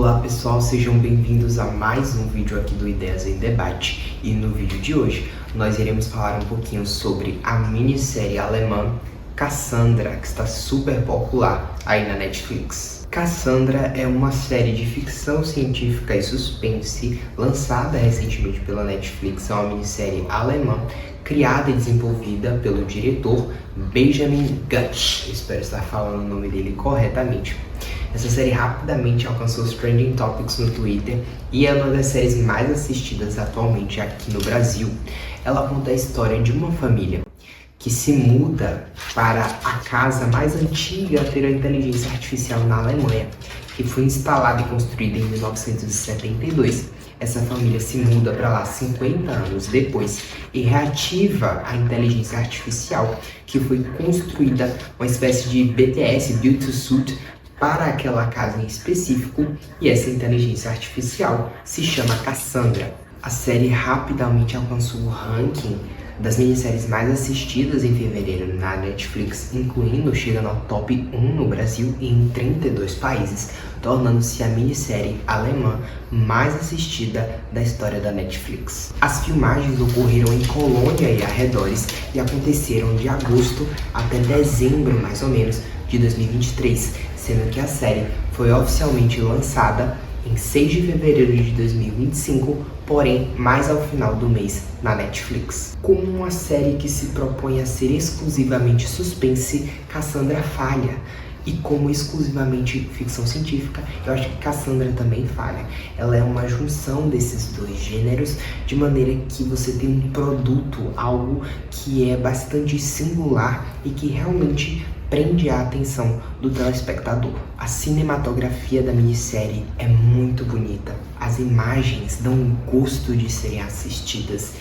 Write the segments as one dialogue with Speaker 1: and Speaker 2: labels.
Speaker 1: Olá pessoal, sejam bem-vindos a mais um vídeo aqui do Ideias em Debate. E no vídeo de hoje nós iremos falar um pouquinho sobre a minissérie alemã Cassandra, que está super popular aí na Netflix. Cassandra é uma série de ficção científica e suspense lançada recentemente pela Netflix. É uma minissérie alemã criada e desenvolvida pelo diretor Benjamin Gutsch. Espero estar falando o nome dele corretamente. Essa série rapidamente alcançou os trending topics no Twitter e é uma das séries mais assistidas atualmente aqui no Brasil. Ela conta a história de uma família que se muda para a casa mais antiga a ter a inteligência artificial na Alemanha, que foi instalada e construída em 1972. Essa família se muda para lá 50 anos depois e reativa a inteligência artificial, que foi construída uma espécie de BTS, Build to Suit, para aquela casa em específico, e essa inteligência artificial se chama Cassandra. A série rapidamente alcançou o ranking das minisséries mais assistidas em fevereiro na Netflix, incluindo chegando ao top 1 no Brasil e em 32 países, tornando-se a minissérie alemã mais assistida da história da Netflix. As filmagens ocorreram em Colônia e arredores e aconteceram de agosto até dezembro, mais ou menos, de 2023, sendo que a série foi oficialmente lançada em 6 de fevereiro de 2025, porém mais ao final do mês na Netflix. Como uma série que se propõe a ser exclusivamente suspense, Cassandra falha. E como exclusivamente ficção científica, eu acho que Cassandra também falha. Ela é uma junção desses dois gêneros, de maneira que você tem um produto, algo que é bastante singular e que realmente prende a atenção do telespectador. A cinematografia da minissérie é muito bonita. As imagens dão um gosto de serem assistidas.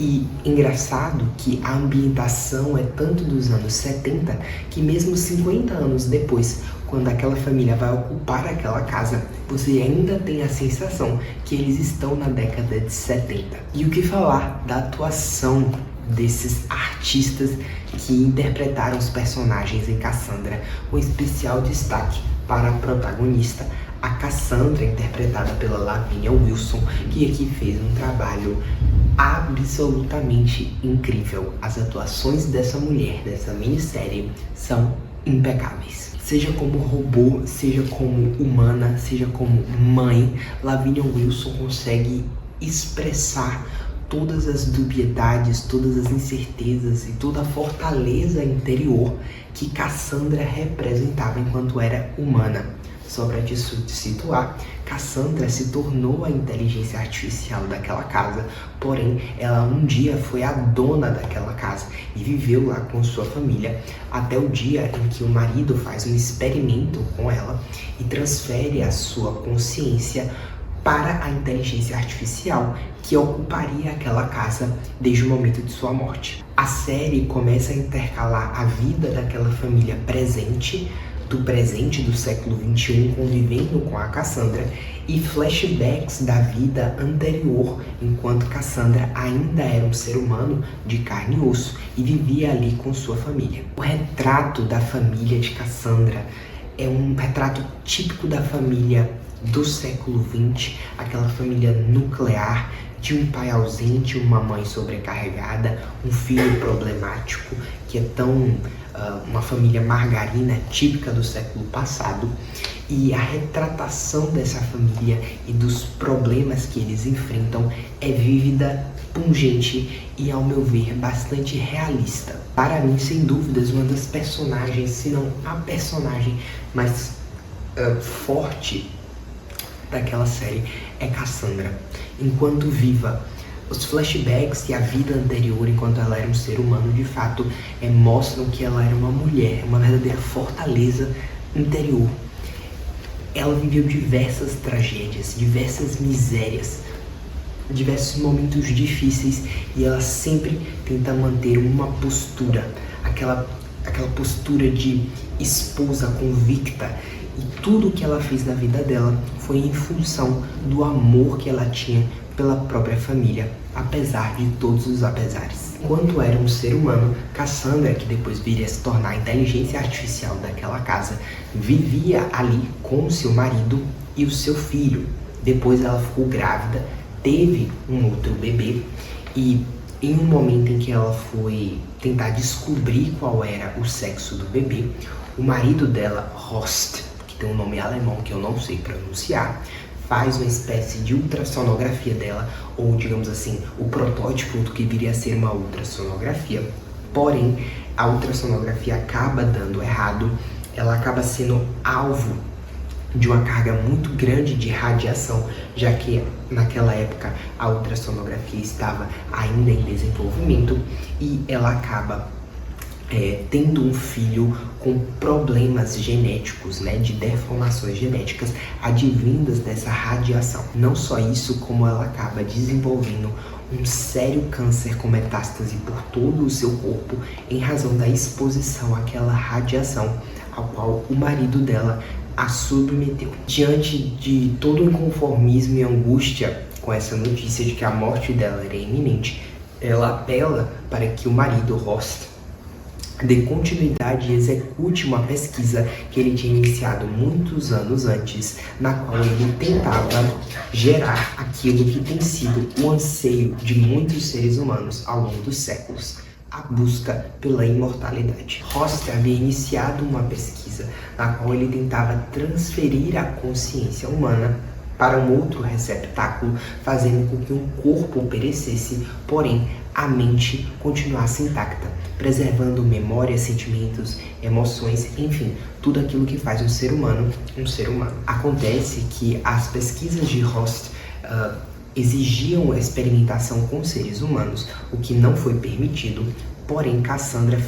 Speaker 1: E engraçado que a ambientação é tanto dos anos 70 que mesmo 50 anos depois, quando aquela família vai ocupar aquela casa, você ainda tem a sensação que eles estão na década de 70. E o que falar da atuação desses artistas que interpretaram os personagens em Cassandra, com especial destaque para a protagonista, a Cassandra, interpretada pela Lavínia Wilson, que aqui fez um trabalho absolutamente incrível. As atuações dessa mulher, dessa minissérie, são impecáveis. Seja como robô, seja como humana, seja como mãe, Lavínia Wilson consegue expressar todas as dubiedades, todas as incertezas e toda a fortaleza interior que Cassandra representava enquanto era humana. Só para te situar, Cassandra se tornou a inteligência artificial daquela casa, porém ela um dia foi a dona daquela casa e viveu lá com sua família até o dia em que o marido faz um experimento com ela e transfere a sua consciência para a inteligência artificial que ocuparia aquela casa desde o momento de sua morte. A série começa a intercalar a vida daquela família presente do século XXI, convivendo com a Cassandra, e flashbacks da vida anterior, enquanto Cassandra ainda era um ser humano de carne e osso e vivia ali com sua família. O retrato da família de Cassandra é um retrato típico da família do século XX, aquela família nuclear, de um pai ausente, uma mãe sobrecarregada, um filho problemático, que é tão uma família margarina típica do século passado. E a retratação dessa família e dos problemas que eles enfrentam é vívida, pungente e, ao meu ver, bastante realista. Para mim, sem dúvidas, uma das personagens, se não a personagem mais forte daquela série é Cassandra. Enquanto viva, os flashbacks e a vida anterior, enquanto ela era um ser humano, de fato, mostram que ela era uma mulher, uma verdadeira fortaleza interior. Ela viveu diversas tragédias, diversas misérias, diversos momentos difíceis, e ela sempre tenta manter uma postura, aquela postura de esposa convicta. E tudo o que ela fez na vida dela foi em função do amor que ela tinha pela própria família, apesar de todos os apesares. Enquanto era um ser humano, Cassandra, que depois viria a se tornar a inteligência artificial daquela casa, vivia ali com seu marido e o seu filho. Depois ela ficou grávida, teve um outro bebê e em um momento em que ela foi tentar descobrir qual era o sexo do bebê, o marido dela, Horst, que tem um nome alemão que eu não sei pronunciar, faz uma espécie de ultrassonografia dela, ou digamos assim, o protótipo do que viria a ser uma ultrassonografia. Porém, a ultrassonografia acaba dando errado, ela acaba sendo alvo de uma carga muito grande de radiação, já que naquela época a ultrassonografia estava ainda em desenvolvimento e ela acaba tendo um filho com problemas genéticos, né, de deformações genéticas advindas dessa radiação. Não só isso, como ela acaba desenvolvendo um sério câncer com metástase por todo o seu corpo em razão da exposição àquela radiação ao qual o marido dela a submeteu. Diante de todo o inconformismo e angústia com essa notícia de que a morte dela era iminente, ela apela para que o marido, Horst, dê continuidade e execute uma pesquisa que ele tinha iniciado muitos anos antes, na qual ele tentava gerar aquilo que tem sido o anseio de muitos seres humanos ao longo dos séculos: a busca pela imortalidade. Horst havia iniciado uma pesquisa na qual ele tentava transferir a consciência humana para um outro receptáculo, fazendo com que um corpo perecesse, porém a mente continuasse intacta, preservando memórias, sentimentos, emoções, enfim, tudo aquilo que faz um ser humano um ser humano. Acontece que as pesquisas de Horst exigiam a experimentação com seres humanos, o que não foi permitido, porém Cassandra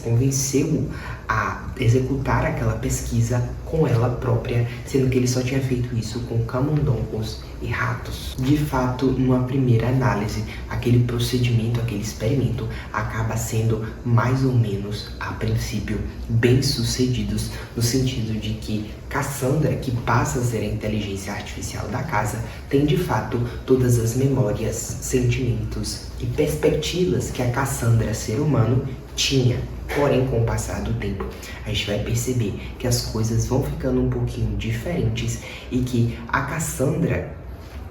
Speaker 1: convenceu-o a executar aquela pesquisa com ela própria, sendo que ele só tinha feito isso com camundongos e ratos. De fato, numa primeira análise, aquele procedimento, aquele experimento acaba sendo mais ou menos, a princípio, bem sucedidos, no sentido de que Cassandra, que passa a ser a inteligência artificial da casa, tem de fato todas as memórias, sentimentos e perspectivas que a Cassandra, ser humano, tinha. Porém, com o passar do tempo, a gente vai perceber que as coisas vão ficando um pouquinho diferentes e que a Cassandra,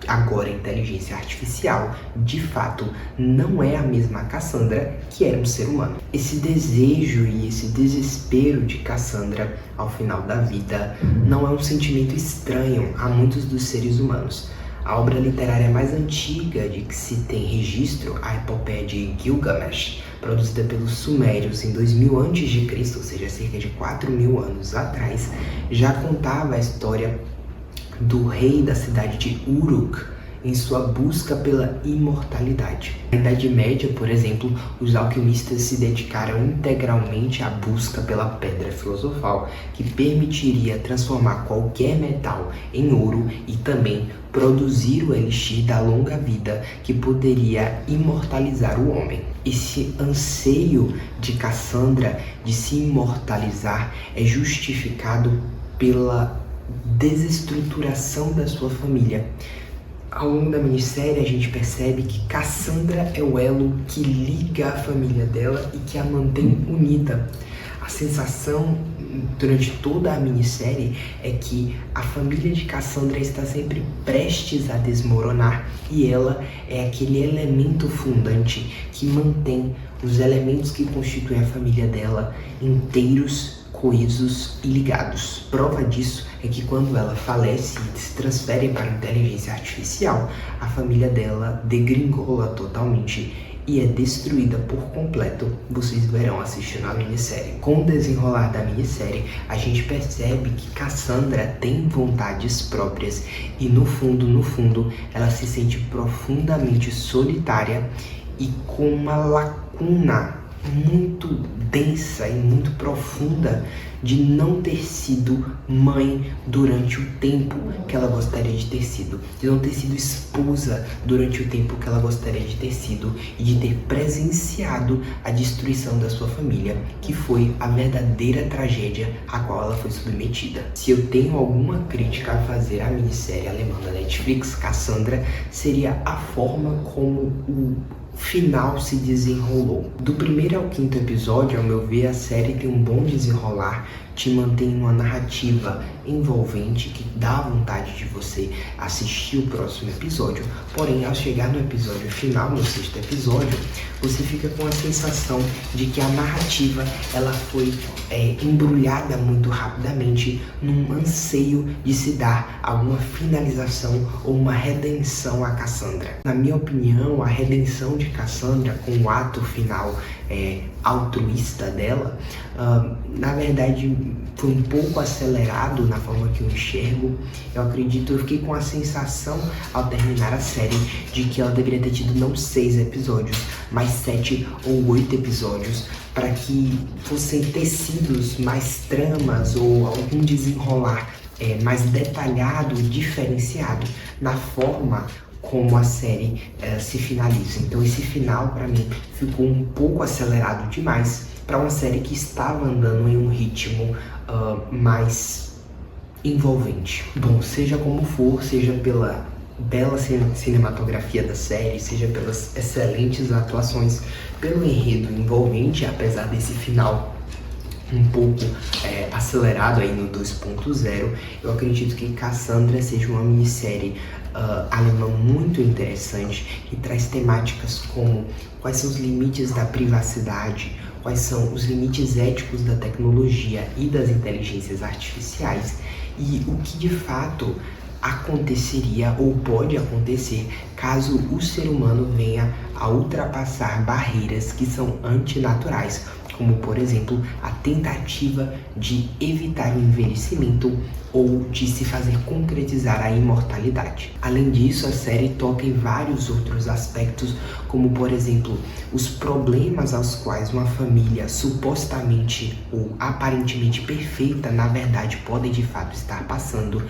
Speaker 1: agora inteligência artificial, de fato não é a mesma Cassandra que era um ser humano. Esse desejo e esse desespero de Cassandra ao final da vida não é um sentimento estranho a muitos dos seres humanos. A obra literária mais antiga de que se tem registro, a epopeia de Gilgamesh, produzida pelos Sumérios em 2000 a.C., ou seja, cerca de 4.000 anos atrás, já contava a história do rei da cidade de Uruk em sua busca pela imortalidade. Na Idade Média, por exemplo, os alquimistas se dedicaram integralmente à busca pela pedra filosofal, que permitiria transformar qualquer metal em ouro e também produzir o elixir da longa vida que poderia imortalizar o homem. Esse anseio de Cassandra de se imortalizar é justificado pela desestruturação da sua família. Ao longo da minissérie, a gente percebe que Cassandra é o elo que liga a família dela e que a mantém unida. A sensação durante toda a minissérie é que a família de Cassandra está sempre prestes a desmoronar e ela é aquele elemento fundante que mantém os elementos que constituem a família dela inteiros, coesos e ligados. Prova disso é que quando ela falece e se transfere para a inteligência artificial, a família dela degringola totalmente e é destruída por completo. Vocês verão assistindo a minissérie. Com o desenrolar da minissérie, a gente percebe que Cassandra tem vontades próprias e no fundo, ela se sente profundamente solitária e com uma lacuna muito densa e muito profunda de não ter sido mãe durante o tempo que ela gostaria de ter sido, de não ter sido esposa durante o tempo que ela gostaria de ter sido e de ter presenciado a destruição da sua família, que foi a verdadeira tragédia a qual ela foi submetida. Se eu tenho alguma crítica a fazer à minissérie alemã da Netflix, Cassandra, seria a forma como o final se desenrolou. Do primeiro ao quinto episódio, ao meu ver, a série tem um bom desenrolar te mantém uma narrativa envolvente que dá vontade de você assistir o próximo episódio. Porém, ao chegar no episódio final, no 6º episódio, você fica com a sensação de que a narrativa ela foi embrulhada muito rapidamente num anseio de se dar alguma finalização ou uma redenção a Cassandra. Na minha opinião, a redenção de Cassandra com o ato final altruísta dela, na verdade foi um pouco acelerado na forma que eu enxergo. Eu fiquei com a sensação ao terminar a série de que ela deveria ter tido não 6 episódios, mas 7 ou 8 episódios, para que fossem tecidos mais tramas ou algum desenrolar mais detalhado e diferenciado na forma como a série se finaliza. Então esse final para mim ficou um pouco acelerado demais para uma série que estava andando em um ritmo mais envolvente. Bom, seja como for, seja pela bela cinematografia da série, seja pelas excelentes atuações, pelo enredo envolvente, apesar desse final um pouco acelerado aí no 2.0, eu acredito que Cassandra seja uma minissérie alemã muito interessante, que traz temáticas como quais são os limites da privacidade, quais são os limites éticos da tecnologia e das inteligências artificiais, e o que de fato aconteceria ou pode acontecer caso o ser humano venha a ultrapassar barreiras que são antinaturais, como por exemplo a tentativa de evitar o envelhecimento ou de se fazer concretizar a imortalidade. Além disso, a série toca em vários outros aspectos, como por exemplo os problemas aos quais uma família supostamente ou aparentemente perfeita na verdade pode de fato estar passando,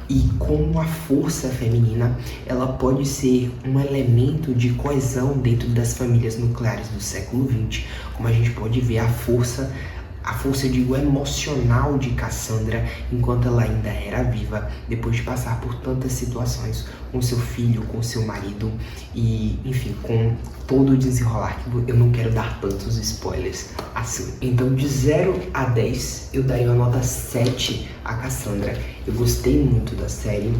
Speaker 1: e como a força feminina ela pode ser um elemento de coesão dentro das famílias nucleares do século XX, como a gente pode ver a força emocional de Cassandra enquanto ela ainda era viva, depois de passar por tantas situações com seu filho, com seu marido e, enfim, com todo o desenrolar que eu não quero dar tantos spoilers assim. Então, de 0 a 10, eu daria uma nota 7 a Cassandra. Eu gostei muito da série.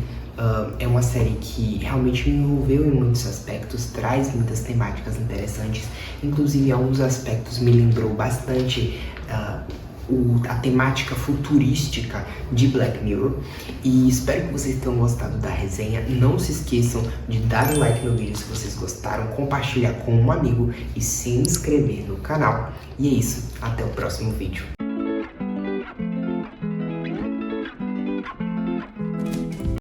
Speaker 1: É uma série que realmente me envolveu em muitos aspectos, traz muitas temáticas interessantes, inclusive alguns aspectos me lembrou bastante a temática futurística de Black Mirror, e espero que vocês tenham gostado da resenha. Não se esqueçam de dar um like no vídeo se vocês gostaram, compartilhar com um amigo e se inscrever no canal. E é isso, até o próximo vídeo.